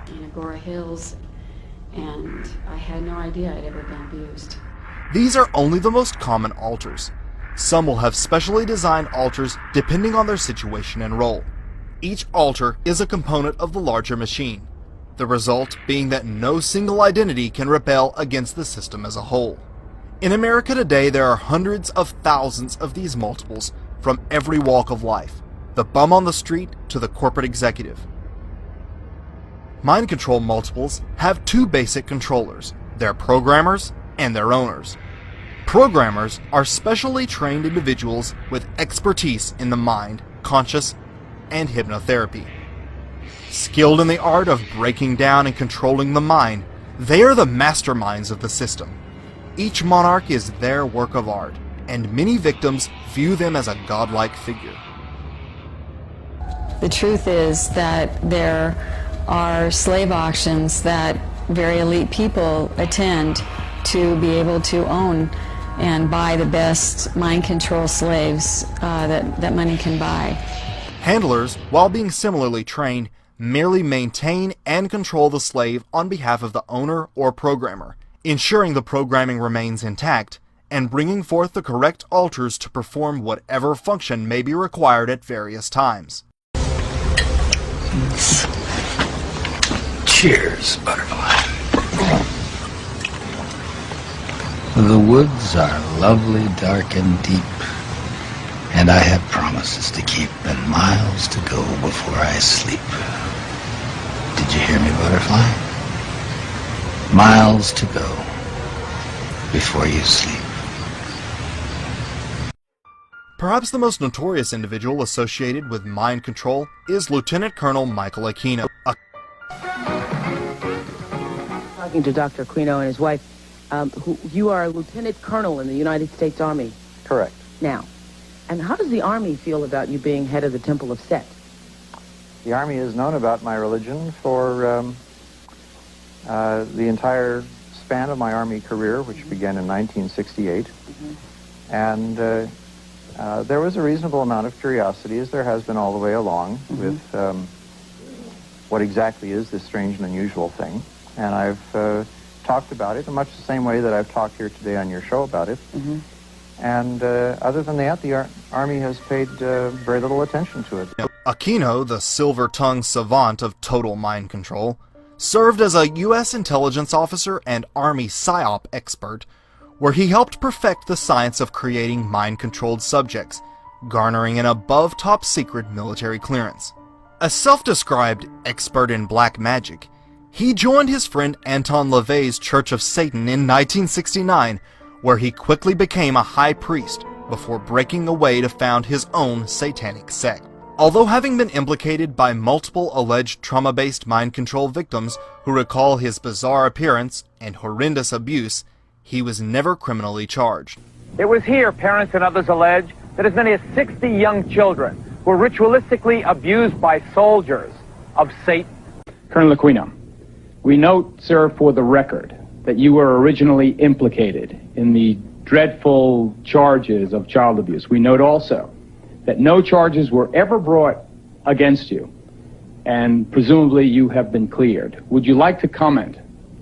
in Agora Hills, and I had no idea I'd ever been abused. These are only the most common alters. Some will have specially designed alters depending on their situation and role. Each alter is a component of the larger machine, the result being that no single identity can rebel against the system as a whole. In America today, there are hundreds of thousands of these multiples from every walk of life, the bum on the street to the corporate executive. Mind control multiples have two basic controllers, their programmers and their owners. Programmers are specially trained individuals with expertise in the mind, conscious, and hypnotherapy. Skilled in the art of breaking down and controlling the mind, they are the masterminds of the system. Each monarch is their work of art, and many victims view them as a godlike figure. The truth is that there are slave auctions that very elite people attend to be able to own and buy the best mind control slaves that money can buy. Handlers, while being similarly trained, merely maintain and control the slave on behalf of the owner or programmer, ensuring the programming remains intact and bringing forth the correct alters to perform whatever function may be required at various times. Cheers, butterfly. The woods are lovely, dark, and deep, and I have promises to keep and miles to go before I sleep. Did you hear me, butterfly? Miles to go before you sleep. Perhaps the most notorious individual associated with mind control is Lieutenant Colonel Michael Aquino. Talking to Dr. Aquino and his wife, you are a lieutenant colonel in the United States Army. Correct. Now, and how does the Army feel about you being head of the Temple of Set? The Army has known about my religion for the entire span of my Army career, which began in 1968. And there was a reasonable amount of curiosity, as there has been all the way along, with what exactly is this strange and unusual thing. And I've talked about it in much the same way that I've talked here today on your show about it. And other than that, the Army has paid very little attention to it. Aquino, the silver-tongued savant of total mind control, served as a U.S. intelligence officer and Army PSYOP expert, where he helped perfect the science of creating mind-controlled subjects, garnering an above top-secret military clearance. A self-described expert in black magic, he joined his friend Anton LaVey's Church of Satan in 1969, where he quickly became a high priest before breaking away to found his own satanic sect. Although having been implicated by multiple alleged trauma-based mind control victims who recall his bizarre appearance and horrendous abuse, he was never criminally charged. It was here, parents and others allege, that as many as 60 young children were ritualistically abused by soldiers of Satan. Colonel Aquino, we note, sir, for the record, that you were originally implicated in the dreadful charges of child abuse. We note also that no charges were ever brought against you, and presumably you have been cleared. Would you like to comment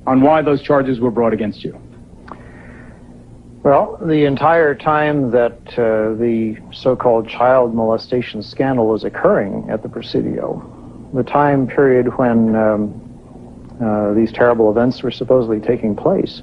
on why those charges were brought against you? Well, the entire time that the so-called child molestation scandal was occurring at the Presidio, the time period when these terrible events were supposedly taking place,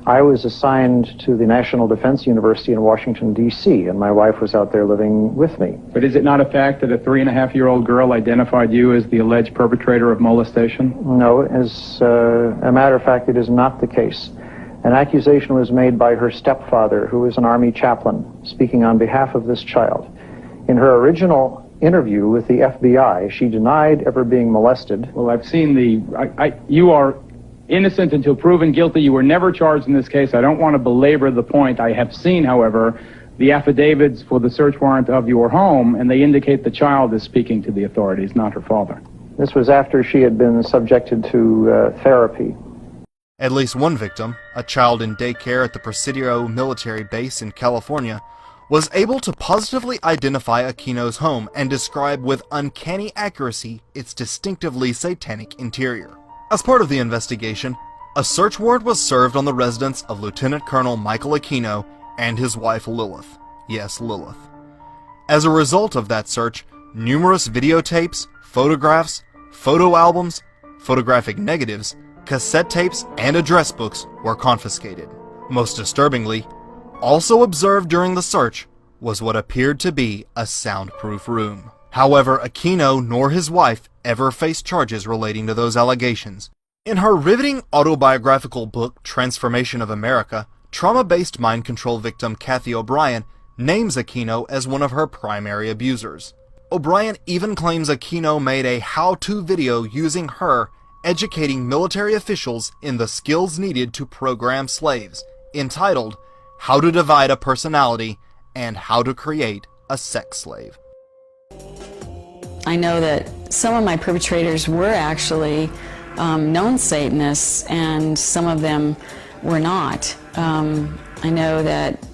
I was assigned to the National Defense University in Washington, D.C., and my wife was out there living with me. But is it not a fact that a 3.5-year-old girl identified you as the alleged perpetrator of molestation? No, as a matter of fact, it is not the case. An accusation was made by her stepfather, who was an Army chaplain, speaking on behalf of this child. In her original interview with the FBI, she denied ever being molested. Well, I've seen you are innocent until proven guilty. You were never charged in this case. I don't want to belabor the point. I have seen, however, the affidavits for the search warrant of your home, and they indicate the child is speaking to the authorities, not her father. This was after she had been subjected to therapy. At least one victim, a child in daycare at the Presidio military base in California, was able to positively identify Aquino's home and describe with uncanny accuracy its distinctively satanic interior. As part of the investigation, a search warrant was served on the residence of Lieutenant Colonel Michael Aquino and his wife Lilith. Yes, Lilith. As a result of that search, numerous videotapes, photographs, photo albums, photographic negatives, cassette tapes, and address books were confiscated. Most disturbingly, also observed during the search was what appeared to be a soundproof room. However, Aquino nor his wife ever faced charges relating to those allegations. In her riveting autobiographical book, Transformation of America, trauma-based mind control victim Kathy O'Brien names Aquino as one of her primary abusers. O'Brien even claims Aquino made a how-to video using her educating military officials in the skills needed to program slaves, entitled How to Divide a Personality and How to Create a Sex Slave. I know that some of my perpetrators were actually known Satanists, and some of them were not. I know that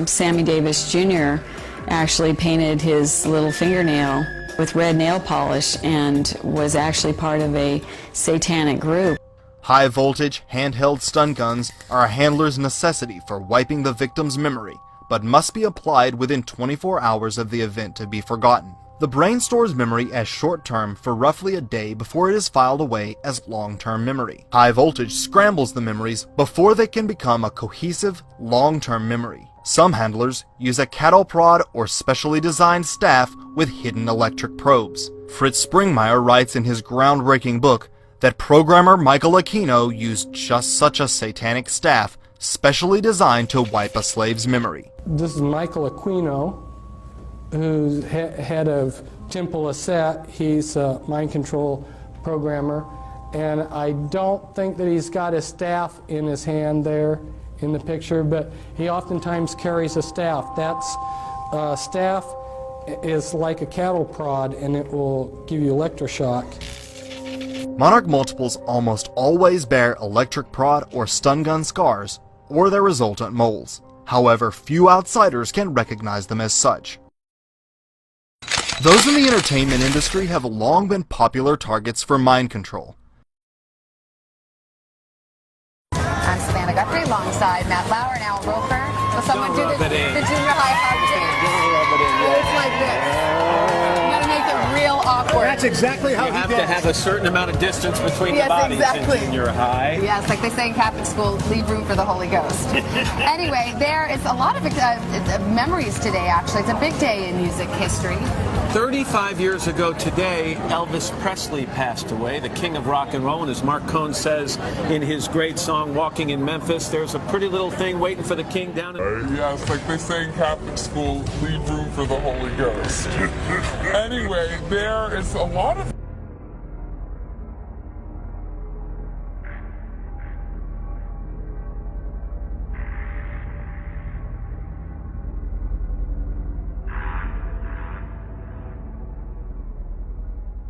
Sammy Davis Jr. actually painted his little fingernail with red nail polish and was actually part of a satanic group. High voltage, handheld stun guns are a handler's necessity for wiping the victim's memory, but must be applied within 24 hours of the event to be forgotten. The brain stores memory as short-term for roughly a day before it is filed away as long-term memory. High voltage scrambles the memories before they can become a cohesive, long-term memory. Some handlers use a cattle prod or specially designed staff with hidden electric probes. Fritz Springmeier writes in his groundbreaking book that programmer Michael Aquino used just such a satanic staff specially designed to wipe a slave's memory. This is Michael Aquino, who's head of Temple Asset. He's a mind control programmer, and I don't think that he's got his staff in his hand there in the picture, but he oftentimes carries a staff. That's staff is like a cattle prod, and it will give you electroshock. Monarch multiples almost always bear electric prod or stun gun scars, or their resultant moles. However, few outsiders can recognize them as such. Those in the entertainment industry have long been popular targets for mind control. I'm Savannah Guthrie alongside Matt Lauer and Al Roker. Will someone do the junior high hug dance? It's like this. You gotta make it real awkward. That's exactly how you have to have a certain amount of distance between the bodies in junior high. Yes, like they say in Catholic school, leave room for the Holy Ghost. Anyway, there is a lot of memories today, actually. It's a big day in music history. 35 years ago today, Elvis Presley passed away, the king of rock and roll, and as Mark Cohn says in his great song, Walking in Memphis, there's a pretty little thing waiting for the king down in... Yes, like they say in Catholic school, leave room for the Holy Ghost. Anyway, there is a lot of...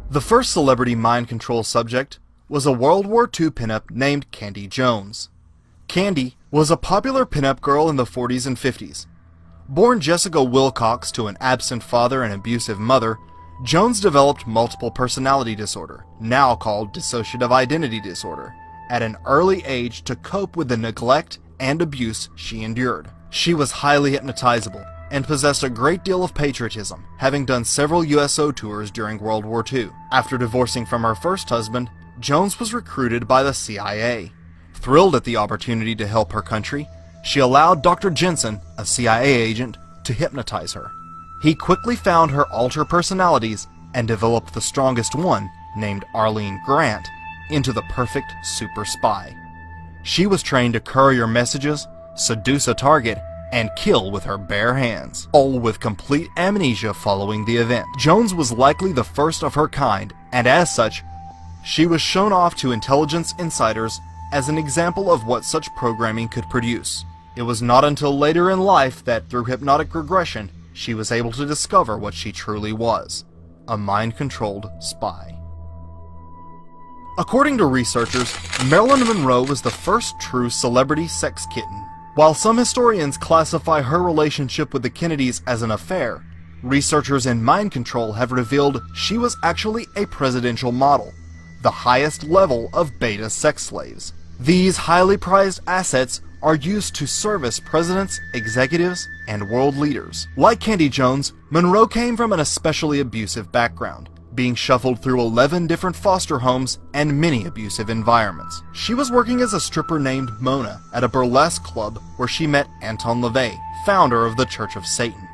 The first celebrity mind control subject was a World War II pinup named Candy Jones. Candy was a popular pinup girl in the 40s and 50s. Born Jessica Wilcox to an absent father and abusive mother, Jones developed multiple personality disorder, now called dissociative identity disorder, at an early age to cope with the neglect and abuse she endured. She was highly hypnotizable and possessed a great deal of patriotism, having done several USO tours during World War II. After divorcing from her first husband, Jones was recruited by the CIA. Thrilled at the opportunity to help her country, she allowed Dr. Jensen, a CIA agent, to hypnotize her. He quickly found her alter personalities and developed the strongest one, named Arlene Grant, into the perfect super spy. She was trained to courier messages, seduce a target, and kill with her bare hands, all with complete amnesia following the event. Jones was likely the first of her kind, and as such, she was shown off to intelligence insiders as an example of what such programming could produce. It was not until later in life that, through hypnotic regression, she was able to discover what she truly was, a mind-controlled spy. According to researchers, Marilyn Monroe was the first true celebrity sex kitten. While some historians classify her relationship with the Kennedys as an affair, researchers in mind control have revealed she was actually a presidential model, the highest level of beta sex slaves. These highly prized assets are used to service presidents, executives, and world leaders. Like Candy Jones, Monroe came from an especially abusive background, being shuffled through 11 different foster homes and many abusive environments. She was working as a stripper named Mona at a burlesque club where she met Anton LaVey, founder of the Church of Satan.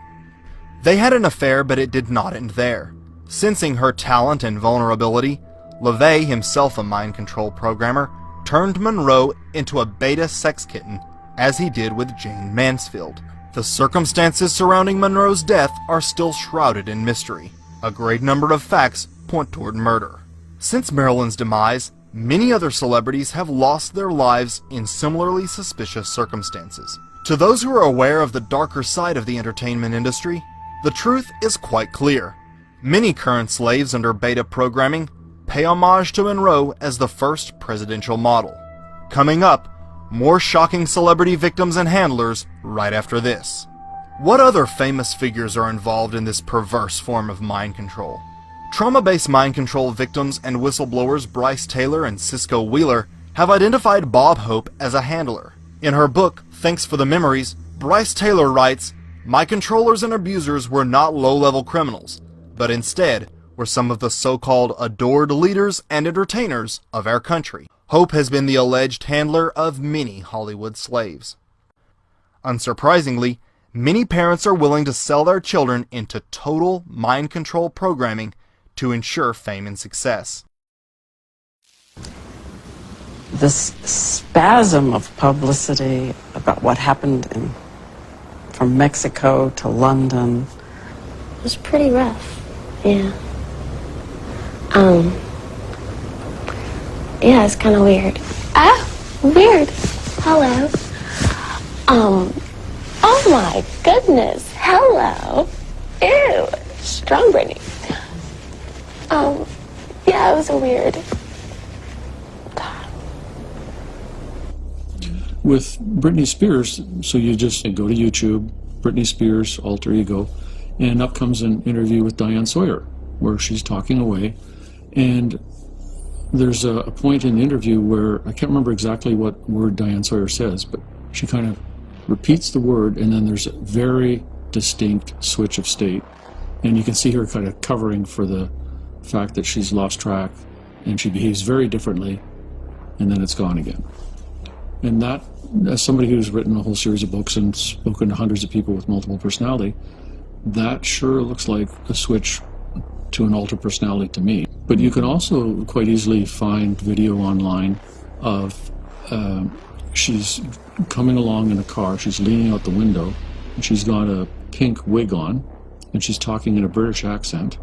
They had an affair, but it did not end there. Sensing her talent and vulnerability, LaVey, himself a mind control programmer, turned Monroe into a beta sex kitten, as he did with Jane Mansfield. The circumstances surrounding Monroe's death are still shrouded in mystery. A great number of facts point toward murder. Since Marilyn's demise, many other celebrities have lost their lives in similarly suspicious circumstances. To those who are aware of the darker side of the entertainment industry, the truth is quite clear. Many current slaves under beta programming pay homage to Monroe as the first presidential model. Coming up, more shocking celebrity victims and handlers right after this. What other famous figures are involved in this perverse form of mind control? Trauma-based mind control victims and whistleblowers Bryce Taylor and Cisco Wheeler have identified Bob Hope as a handler. In her book, Thanks for the Memories, Bryce Taylor writes, "My controllers and abusers were not low-level criminals, but instead were some of the so-called adored leaders and entertainers of our country." Hope has been the alleged handler of many Hollywood slaves. Unsurprisingly, many parents are willing to sell their children into total mind control programming to ensure fame and success. This spasm of publicity about what happened from Mexico to London was pretty rough, yeah. Yeah, it's kind of weird. Weird. Hello. Oh my goodness. Hello. Ew. Strong Brittany. Yeah, it was a weird time. With Britney Spears, so you just go to YouTube, Britney Spears, alter ego, and up comes an interview with Diane Sawyer, where she's talking away, and there's a point in the interview where I can't remember exactly what word Diane Sawyer says, but she kind of repeats the word, and then there's a very distinct switch of state, and you can see her kind of covering for the fact that she's lost track, and she behaves very differently, and then it's gone again. And that, as somebody who's written a whole series of books and spoken to hundreds of people with multiple personality, that sure looks like a switch to an altered personality to me. But you can also quite easily find video online of she's coming along in a car, she's leaning out the window, and she's got a pink wig on, and she's talking in a British accent,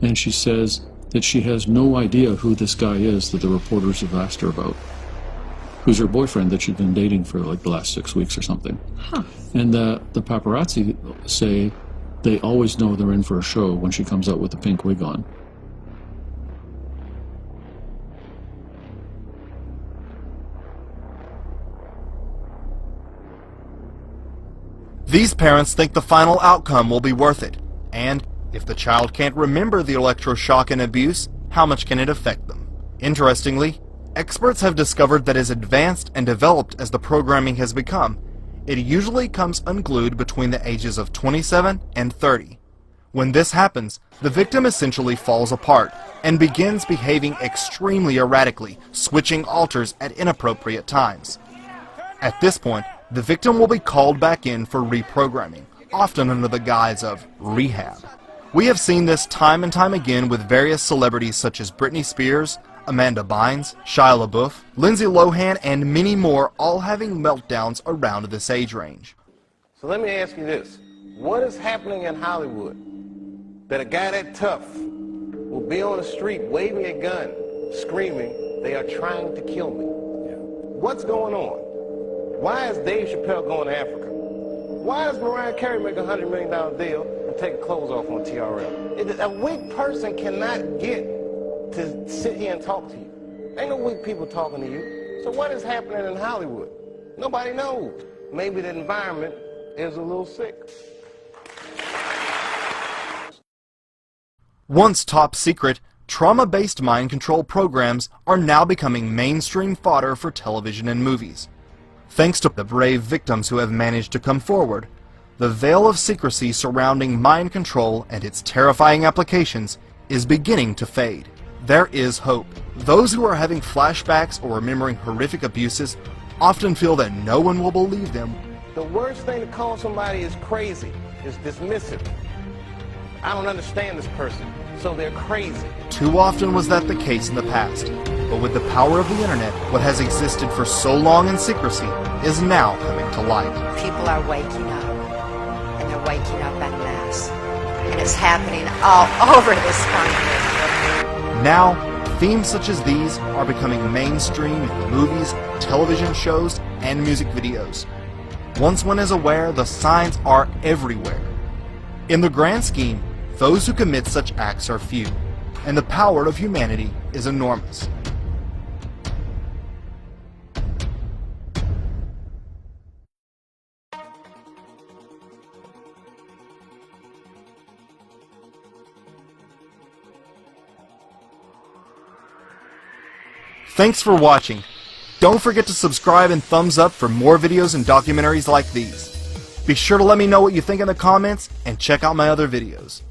and she says that she has no idea who this guy is that the reporters have asked her about, who's her boyfriend that she'd been dating for like the last 6 weeks or something. Huh. And the paparazzi say they always know they're in for a show when she comes out with the pink wig on. These parents think the final outcome will be worth it, and if the child can't remember the electroshock and abuse, how much can it affect them? Interestingly, experts have discovered that as advanced and developed as the programming has become, it usually comes unglued between the ages of 27 and 30. When this happens, the victim essentially falls apart and begins behaving extremely erratically, switching alters at inappropriate times. At this point, the victim will be called back in for reprogramming, often under the guise of rehab. We have seen this time and time again with various celebrities such as Britney Spears, Amanda Bynes, Shia LaBeouf, Lindsay Lohan, and many more, all having meltdowns around this age range. So let me ask you this. What is happening in Hollywood that a guy that tough will be on the street waving a gun, screaming, "They are trying to kill me"? What's going on? Why is Dave Chappelle going to Africa? Why does Mariah Carey make a $100 million deal and take clothes off on TRL? A weak person cannot get to sit here and talk to you. Ain't no weak people talking to you. So what is happening in Hollywood? Nobody knows. Maybe the environment is a little sick. Once top secret, trauma-based mind control programs are now becoming mainstream fodder for television and movies. Thanks to the brave victims who have managed to come forward, the veil of secrecy surrounding mind control and its terrifying applications is beginning to fade. There is hope. Those who are having flashbacks or remembering horrific abuses often feel that no one will believe them. The worst thing to call somebody is crazy is dismissive. I don't understand this person, so they're crazy. Too often was that the case in the past, but with the power of the internet, what has existed for so long in secrecy is now coming to light. People are waking up, and they're waking up en masse, and it's happening all over this country. Now, themes such as these are becoming mainstream in movies, television shows, and music videos. Once one is aware, the signs are everywhere. In the grand scheme, those who commit such acts are few, and the power of humanity is enormous. Thanks for watching. Don't forget to subscribe and thumbs up for more videos and documentaries like these. Be sure to let me know what you think in the comments and check out my other videos.